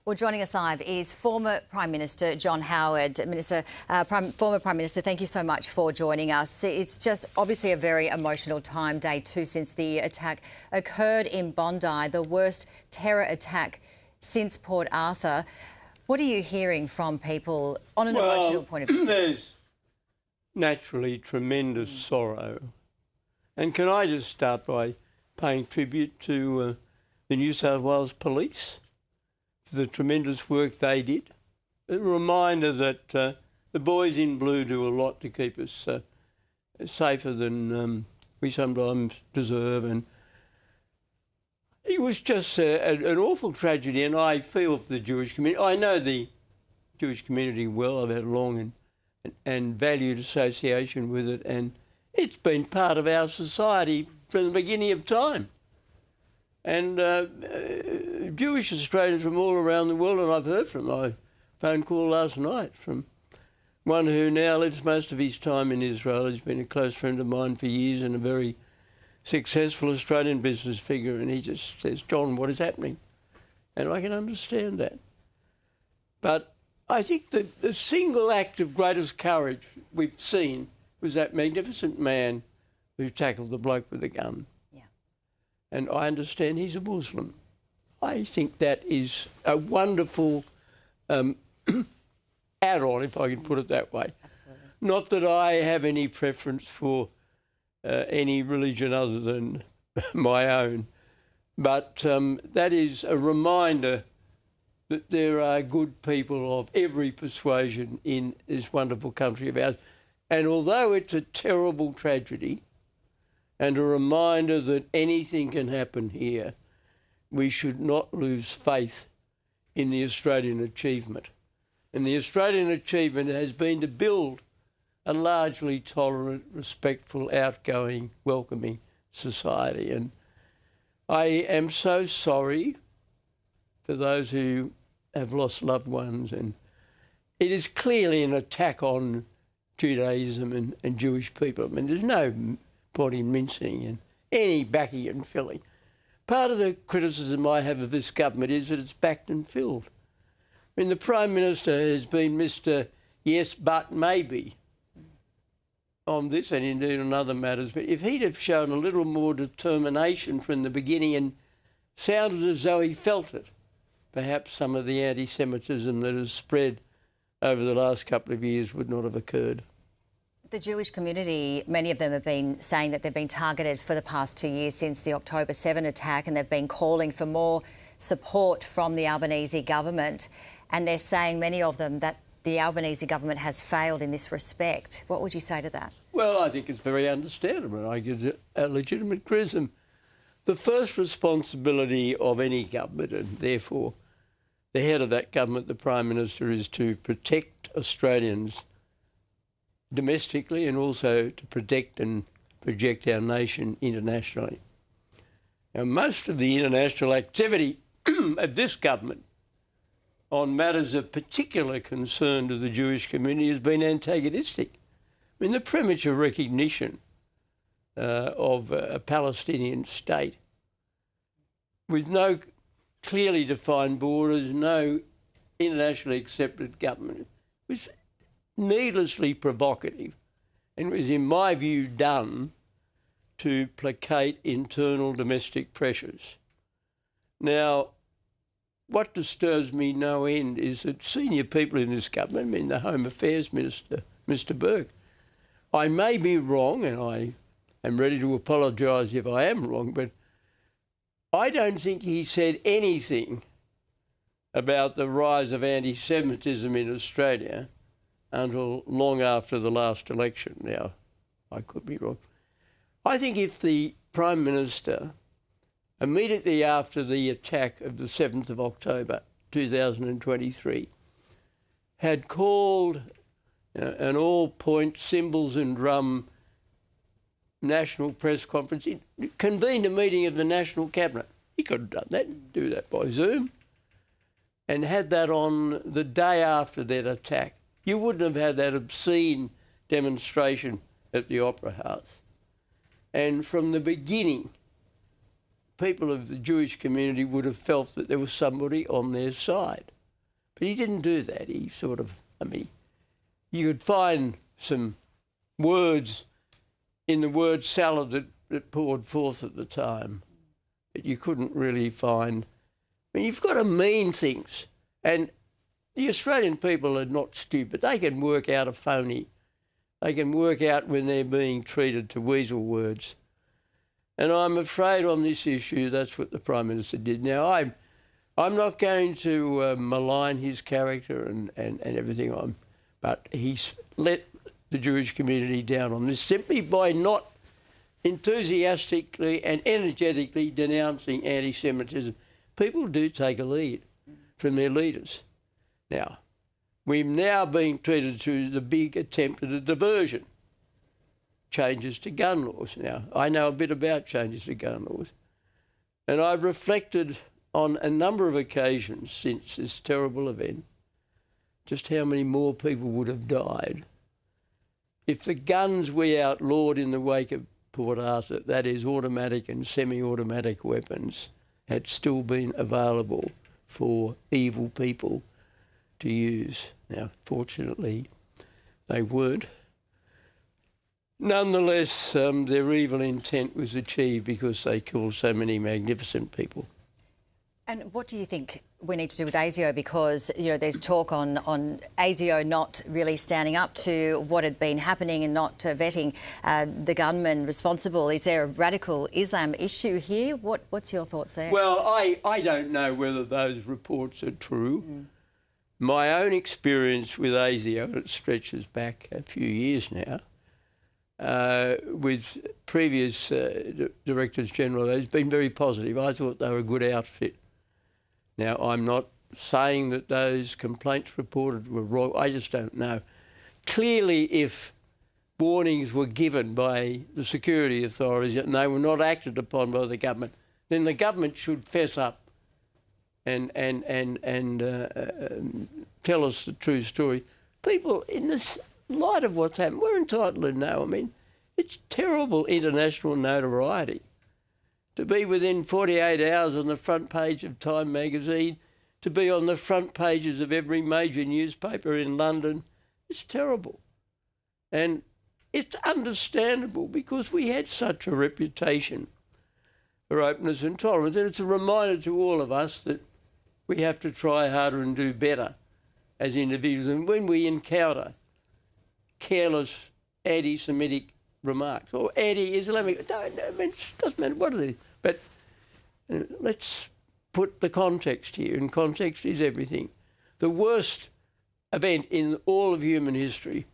Well, joining us live is former Prime Minister John Howard. Former Prime Minister, thank you so much for joining us. It's just obviously a very emotional time, day two since the attack occurred in Bondi, the worst terror attack since Port Arthur. What are you hearing from people on an emotional point of view? There's naturally tremendous sorrow. And can I just start by paying tribute to the New South Wales Police for the tremendous work they did. A reminder that the boys in blue do a lot to keep us safer than we sometimes deserve. And it was just an awful tragedy, and I feel for the Jewish community. I know the Jewish community well. I've had a long and valued association with it, and it's been part of our society from the beginning of time. And Jewish Australians from all around the world, and I've heard from my phone call last night from one who now lives most of his time in Israel. He's been a close friend of mine for years and a very successful Australian business figure, and he just says, "John, what is happening?" And I can understand that. But I think that the single act of greatest courage we've seen was that magnificent man who tackled the bloke with the gun. And I understand he's a Muslim. I think that is a wonderful add-on, if I can put it that way. Absolutely. Not that I have any preference for any religion other than my own, but that is a reminder that there are good people of every persuasion in this wonderful country of ours. And although it's a terrible tragedy, and a reminder that anything can happen here, we should not lose faith in the Australian achievement. And the Australian achievement has been to build a largely tolerant, respectful, outgoing, welcoming society. And I am so sorry for those who have lost loved ones. And it is clearly an attack on Judaism and Jewish people. I mean, there's no body mincing and any backing and filling. Part of the criticism I have of this government is that it's backed and filled. I mean, the Prime Minister has been Mr. Yes, but maybe on this and indeed on other matters. But if he'd have shown a little more determination from the beginning and sounded as though he felt it, perhaps some of the anti-Semitism that has spread over the last couple of years would not have occurred. The Jewish community, many of them have been saying that they've been targeted for the past 2 years since the October 7 attack, and they've been calling for more support from the Albanese government. And they're saying, many of them, that the Albanese government has failed in this respect. What would you say to that? Well, I think it's very understandable. I give it a legitimate criticism. The first responsibility of any government, and therefore the head of that government, the Prime Minister, is to protect Australians domestically and also to protect and project our nation internationally. Now, most of the international activity of this government on matters of particular concern to the Jewish community has been antagonistic. I mean, the premature recognition of a Palestinian state with no clearly defined borders, no internationally accepted government was needlessly provocative and was, in my view, done to placate internal domestic pressures. Now, what disturbs me no end is that senior people in this government, I mean the Home Affairs Minister, Mr Burke, I may be wrong and I am ready to apologise if I am wrong, but I don't think he said anything about the rise of anti-Semitism in Australia until long after the last election. Now, I could be wrong. I think if the Prime Minister, immediately after the attack of the 7th of October 2023, had called an all-point cymbals and drum national press conference, he convened a meeting of the National Cabinet. He could have done that, do that by Zoom, and had that on the day after that attack. You wouldn't have had that obscene demonstration at the Opera House. And from the beginning, people of the Jewish community would have felt that there was somebody on their side. But he didn't do that. He sort of, I mean, you could find some words in the word salad that poured forth at the time, but you couldn't really find. I mean, you've got to mean things. And the Australian people are not stupid. They can work out a phony. They can work out when they're being treated to weasel words. And I'm afraid on this issue, that's what the Prime Minister did. Now, I'm not going to malign his character and everything, but he's let the Jewish community down on this simply by not enthusiastically and energetically denouncing anti-Semitism. People do take a lead from their leaders. Now, we've now been treated to the big attempt at a diversion, changes to gun laws. Now, I know a bit about changes to gun laws, and I've reflected on a number of occasions since this terrible event just how many more people would have died if the guns we outlawed in the wake of Port Arthur, that is automatic and semi-automatic weapons, had still been available for evil people to use. Now, fortunately, they weren't. Nonetheless, their evil intent was achieved because they killed so many magnificent people. And what do you think we need to do with ASIO? Because, you know, there's talk on ASIO not really standing up to what had been happening and not vetting the gunmen responsible. Is there a radical Islam issue here? What's your thoughts there? Well, I don't know whether those reports are true. My own experience with ASIO, it stretches back a few years now, with previous Directors General, has been very positive. I thought they were a good outfit. Now, I'm not saying that those complaints reported were wrong. I just don't know. Clearly, if warnings were given by the security authorities and they were not acted upon by the government, then the government should fess up and tell us the true story. People, in this light of what's happened, we're entitled to know. I mean, it's terrible international notoriety. To be within 48 hours on the front page of Time magazine, to be on the front pages of every major newspaper in London, it's terrible. And it's understandable because we had such a reputation for openness and tolerance. And it's a reminder to all of us that we have to try harder and do better as individuals. And when we encounter careless anti-Semitic remarks or anti-Islamic, it doesn't matter what it is. But let's put the context here, and context is everything. The worst event in all of human history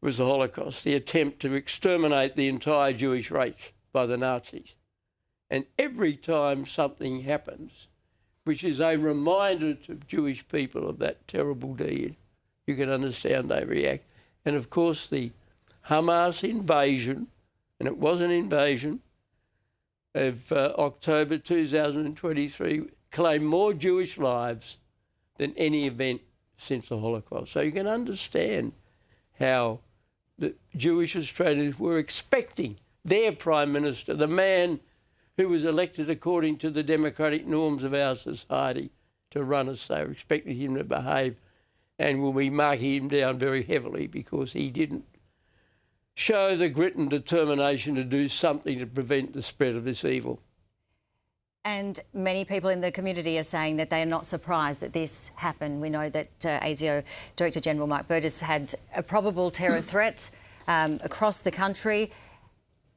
was the Holocaust, the attempt to exterminate the entire Jewish race by the Nazis. And every time something happens, which is a reminder to Jewish people of that terrible deed, you can understand they react. And of course the Hamas invasion, and it was an invasion, of October 2023, claimed more Jewish lives than any event since the Holocaust. So you can understand how the Jewish Australians were expecting their Prime Minister, the man who was elected according to the democratic norms of our society, to run us. They were expecting him to behave, and will be marking him down very heavily because he didn't show the grit and determination to do something to prevent the spread of this evil. And many people in the community are saying that they are not surprised that this happened. We know that ASIO Director General Mark Burgess had a probable terror threat across the country,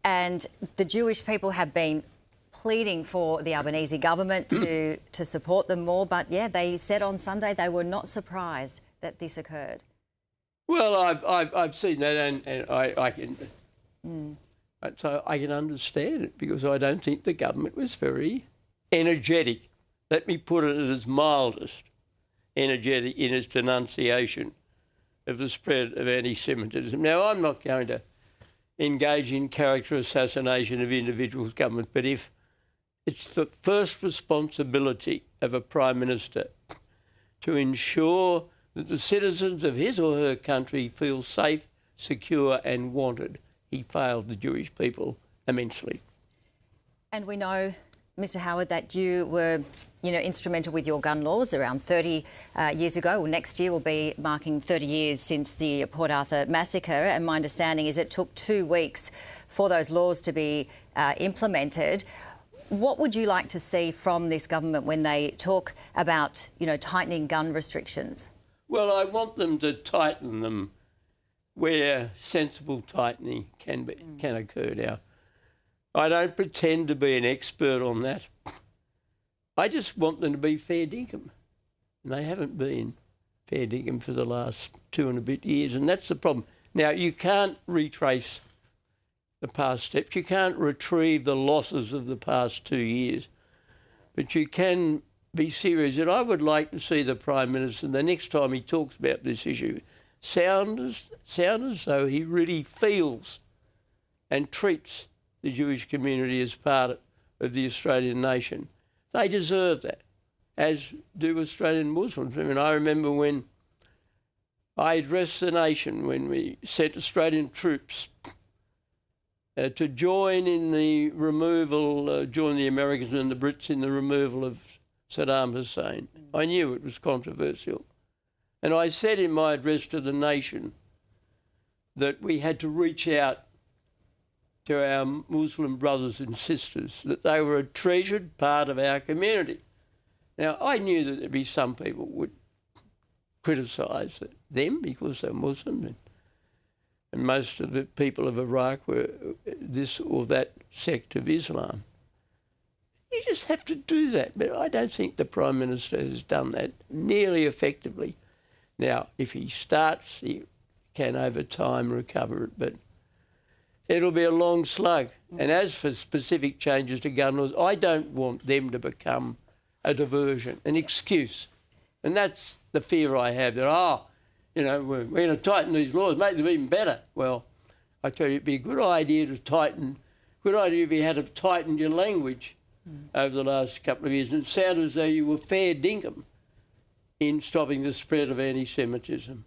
and the Jewish people have been pleading for the Albanese government to support them more. But yeah, they said on Sunday they were not surprised that this occurred. Well, I've seen that, and I can, so I can understand it because I don't think the government was very energetic. Let me put it at its mildest, energetic in its denunciation of the spread of anti-Semitism. Now, I'm not going to engage in character assassination of individuals' government, but if it's the first responsibility of a Prime Minister to ensure that the citizens of his or her country feel safe, secure and wanted, he failed the Jewish people immensely. And we know, Mr Howard, that you were instrumental with your gun laws around 30 years ago. Well, next year will be marking 30 years since the Port Arthur massacre, and my understanding is it took 2 weeks for those laws to be implemented. What would you like to see from this government when they talk about, tightening gun restrictions? Well, I want them to tighten them where sensible tightening can occur. Now, I don't pretend to be an expert on that. I just want them to be fair dinkum. And they haven't been fair dinkum for the last 2 and a bit years, and that's the problem. Now, you can't retrace the past steps. You can't retrieve the losses of the past 2 years, but you can be serious. And I would like to see the Prime Minister, the next time he talks about this issue, sound as though he really feels and treats the Jewish community as part of the Australian nation. They deserve that, as do Australian Muslims. I mean, I remember when I addressed the nation when we sent Australian troops to join in the removal, join the Americans and the Brits in the removal of Saddam Hussein. I knew it was controversial. And I said in my address to the nation that we had to reach out to our Muslim brothers and sisters, that they were a treasured part of our community. Now, I knew that there'd be some people would criticise them because they're Muslim, and most of the people of Iraq were this or that sect of Islam. You just have to do that. But I don't think the Prime Minister has done that nearly effectively. Now, if he starts, he can over time recover it, but it'll be a long slug. And as for specific changes to gun laws, I don't want them to become a diversion, an excuse. And that's the fear I have, that, we're going to tighten these laws, make them even better. Well, I tell you, it'd be a good idea if you had to tighten your language over the last couple of years, and it sounded as though you were fair dinkum in stopping the spread of anti-Semitism.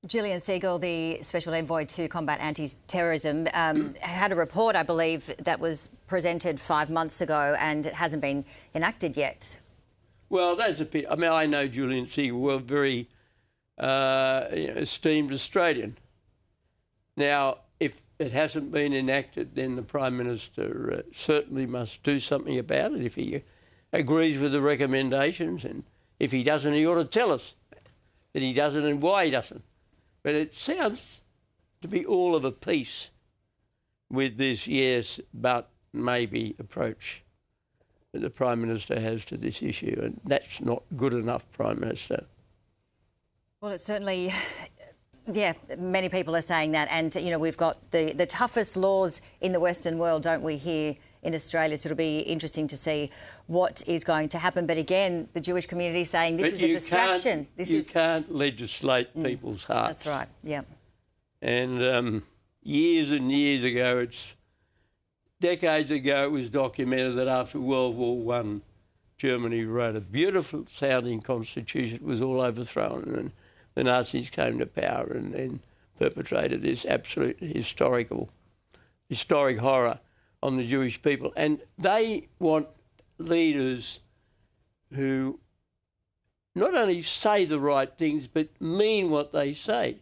Gillian Segal, the Special Envoy to combat anti-terrorism, had a report, I believe, that was presented 5 months ago, and it hasn't been enacted yet. Well, that's a pity. I mean, I know Gillian Segal well, very esteemed Australian. Now, if it hasn't been enacted, then the Prime Minister certainly must do something about it if he agrees with the recommendations, and if he doesn't, he ought to tell us that he doesn't and why he doesn't. But it sounds to be all of a piece with this yes, but maybe approach that the Prime Minister has to this issue, and that's not good enough, Prime Minister. Well, it's certainly, many people are saying that, and, we've got the toughest laws in the Western world, don't we, here in Australia, so it'll be interesting to see what is going to happen. But again, the Jewish community is saying this is a distraction. You can't legislate people's hearts. That's right, yeah. And years and years ago, decades ago, it was documented that after World War I, Germany wrote a beautiful sounding constitution. It was all overthrown, and the Nazis came to power and perpetrated this absolute historic horror on the Jewish people. And they want leaders who not only say the right things, but mean what they say.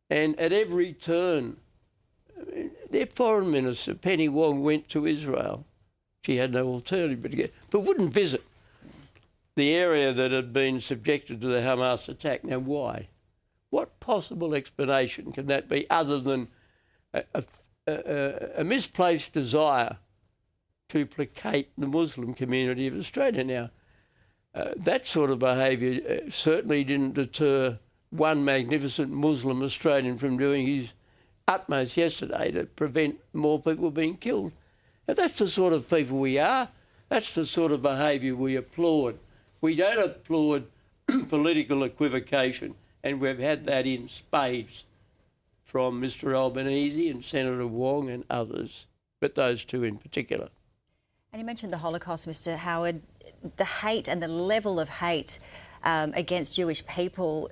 And at every turn, their foreign minister, Penny Wong, went to Israel. She had no alternative but to go, but wouldn't visit the area that had been subjected to the Hamas attack. Now, why? What possible explanation can that be other than a misplaced desire to placate the Muslim community of Australia? Now, that sort of behaviour certainly didn't deter one magnificent Muslim Australian from doing his utmost yesterday to prevent more people being killed. Now, that's the sort of people we are. That's the sort of behaviour we applaud. We don't applaud political equivocation, and we've had that in spades from Mr Albanese and Senator Wong and others, but those two in particular. And you mentioned the Holocaust, Mr Howard. The hate and the level of hate against Jewish people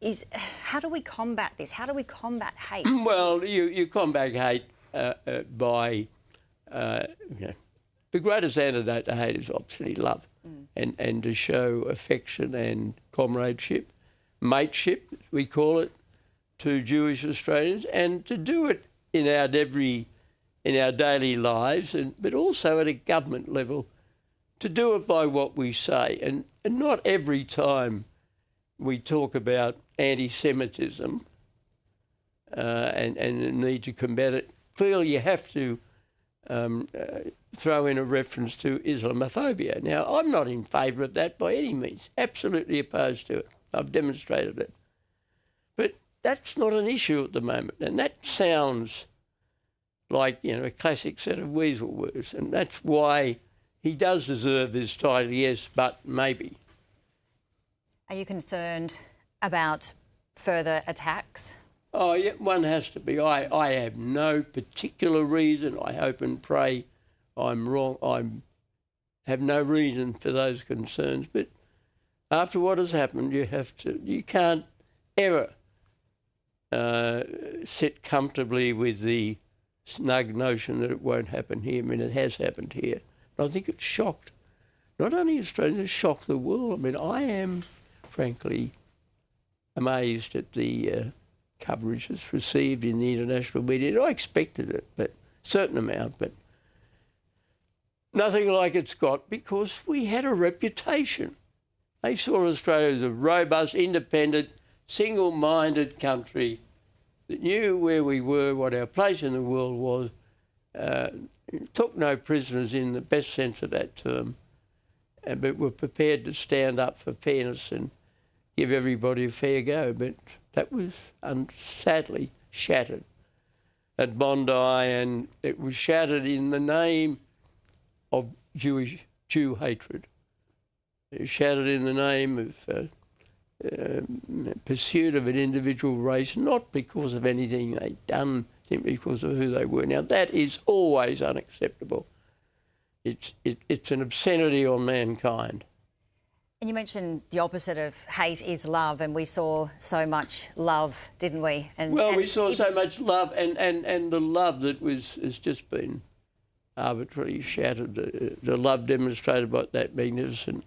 is... How do we combat this? How do we combat hate? Well, you combat hate by... the greatest antidote to hate is obviously love. and to show affection and comradeship, mateship, we call it, to Jewish Australians, and to do it in our daily lives, but also at a government level, to do it by what we say. And not every time we talk about anti-Semitism and the need to combat it, feel you have to throw in a reference to Islamophobia. Now, I'm not in favour of that by any means, absolutely opposed to it. I've demonstrated it. But that's not an issue at the moment, and that sounds like, you know, a classic set of weasel words, and that's why he does deserve this title, yes, but maybe. Are you concerned about further attacks? Oh, yeah, one has to be. I have no particular reason. I hope and pray I'm wrong. I have no reason for those concerns. But after what has happened, you can't ever sit comfortably with the snug notion that it won't happen here. I mean, it has happened here. But I think it's shocked not only Australia, it's shocked the world. I mean, I am, frankly, amazed at the coverage that's received in the international media. I expected it, but a certain amount, but nothing like it's got, because we had a reputation. They saw Australia as a robust, independent, single-minded country that knew where we were, what our place in the world was, took no prisoners in the best sense of that term, but were prepared to stand up for fairness and give everybody a fair go. But that was sadly shattered at Bondi, and it was shattered in the name of Jew hatred. It was shattered in the name of pursuit of an individual race, not because of anything they'd done, simply because of who they were. Now, that is always unacceptable. It's an obscenity on mankind. And you mentioned the opposite of hate is love, and we saw so much love, didn't we? We saw so much love, and the love that has just been arbitrarily shattered. The love demonstrated by that magnificent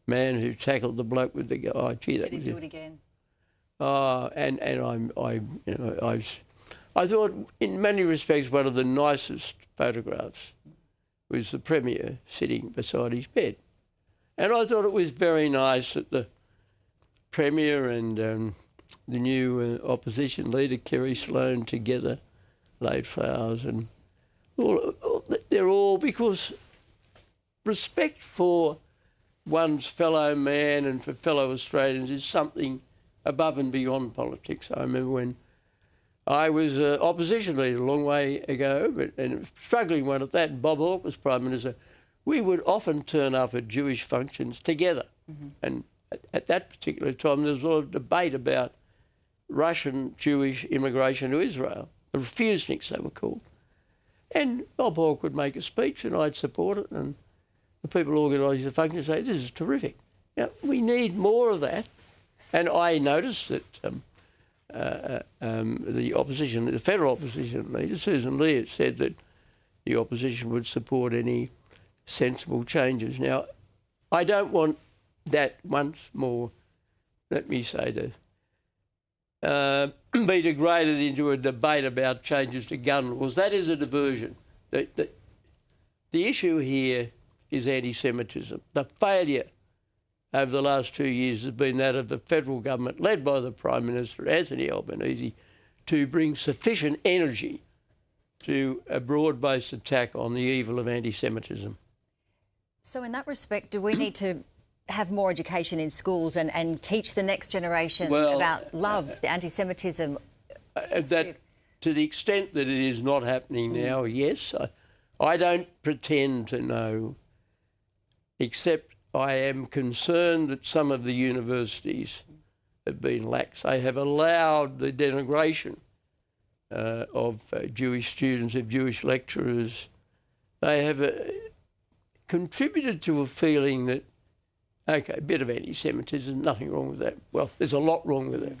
man who tackled the bloke with the guy. Oh, gee, that was do it again. I thought in many respects one of the nicest photographs was the Premier sitting beside his bed. And I thought it was very nice that the Premier and the new opposition leader, Kerry Sloane, together laid flowers, and they're all, because respect for one's fellow man and for fellow Australians is something above and beyond politics. I remember when I was opposition leader a long way ago, and a struggling one at that, and Bob Hawke was Prime Minister, we would often turn up at Jewish functions together. Mm-hmm. And at that particular time, there was a lot of debate about Russian Jewish immigration to Israel, the refuseniks they were called. And Bob Hawke would make a speech and I'd support it, and the people organising the function say, this is terrific. Now, we need more of that. And I noticed that the opposition, the federal opposition leader, Susan Lee, had said that the opposition would support any sensible changes. Now, I don't want that once more, let me say, to be degraded into a debate about changes to gun laws. That is a diversion. The issue here is anti-Semitism. The failure over the last 2 years has been that of the federal government, led by the Prime Minister, Anthony Albanese, to bring sufficient energy to a broad-based attack on the evil of anti-Semitism. So in that respect, do we need to have more education in schools and teach the next generation about love, the anti-Semitism? That, to the extent that it is not happening now, yes. I don't pretend to know, except I am concerned that some of the universities have been lax. They have allowed the denigration of Jewish students, of Jewish lecturers. They have contributed to a feeling that, okay, a bit of anti-Semitism, nothing wrong with that. Well, there's a lot wrong with that.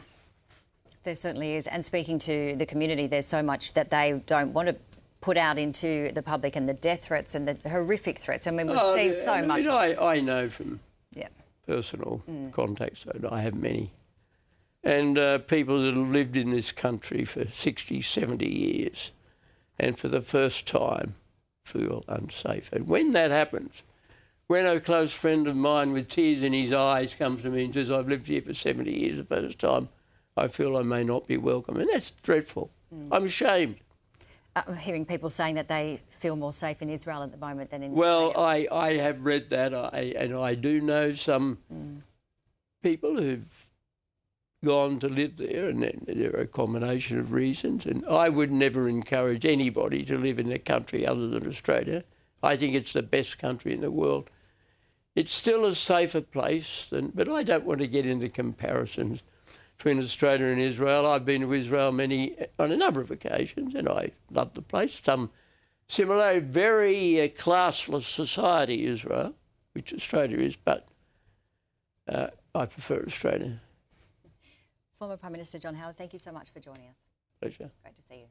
There certainly is. And speaking to the community, there's so much that they don't want to put out into the public, and the death threats and the horrific threats. I mean, we've seen so much. I know from personal contacts, I have many, and people that have lived in this country for 60, 70 years and for the first time feel unsafe. And when that happens, when a close friend of mine with tears in his eyes comes to me and says, I've lived here for 70 years the first time, I feel I may not be welcome. And that's dreadful. I'm ashamed. I'm hearing people saying that they feel more safe in Israel at the moment than in Well, Australia. I have read that, and I do know some people who've gone to live there, and there are a combination of reasons, and I would never encourage anybody to live in a country other than Australia. I think it's the best country in the world. It's still a safer place, but I don't want to get into comparisons between Australia and Israel. I've been to Israel on a number of occasions, and I love the place. Some similar, very classless society, Israel, which Australia is, but I prefer Australia. Former Prime Minister John Howard, thank you so much for joining us. Pleasure. Great to see you.